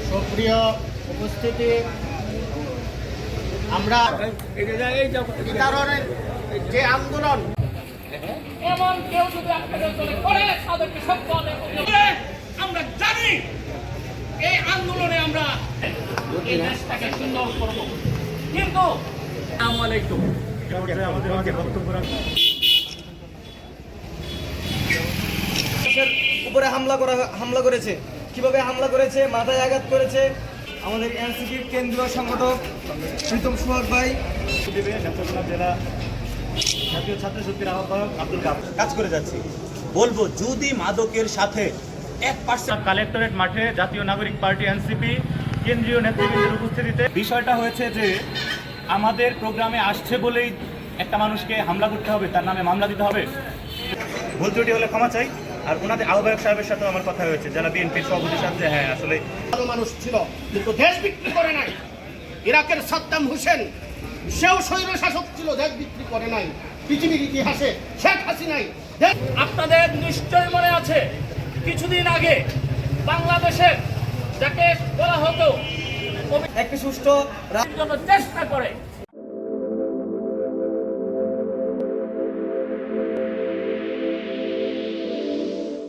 সুপ্রিয় উপস্থিতি, আমরা বিতরণের যে আন্দোলন, এমন কেউ যদি আপনাদের দলে করে তাদেরকে সম্পাদন আমরা জানি এই আন্দোলনে আমরা এই দেশটাকে সুন্দর করব। কিন্তু আসসালামু আলাইকুম, উপরে হামলা করেছে। কিভাবে হামলা করেছে? মাথায় আঘাত করেছে। আমাদের এনসিপির কেন্দ্রীয় সংগঠক প্রীতম সোহাগ ভাই, জেলা জাতীয় ছাত্র শক্তির আহ্বায়ক আব্দুল কাজ করে যাচ্ছি। বলবো যদি মাদকের সাথে 1% কালেক্টরেট মাঠে জাতীয় নাগরিক পার্টি এনসিপি কেন্দ্রীয় নেতৃবৃন্দের উপস্থিতিতে বিষয়টা হয়েছে যে আমাদের প্রোগ্রামে আসছে বলেই একটা মানুষকে হামলা করতে হবে, তার নামে মামলা দিতে হবে। ভুল ত্রুটি হলে ক্ষমা চাই। আর ওনাদের আহ্বায়ক সাহেবের সাথে আমার কথা হয়েছে, যারা বিএনপির সভাপতির সাথে। হ্যাঁ, আসলে ভালো মানুষ ছিল, কিন্তু দেশ বিক্রি করে নাই। ইরাকের সাদ্দাম হোসেন, সেও স্বৈর শাসক ছিল, দেশ বিক্রি করে নাই। পৃথিবীর ইতিহাসে শেখ হাসিনাই। আপনাদের নিশ্চয় মনে আছে কিছুদিন আগে বাংলাদেশের যাকে বলা হতো একটি সুষ্ঠু জন্য চেষ্টা করে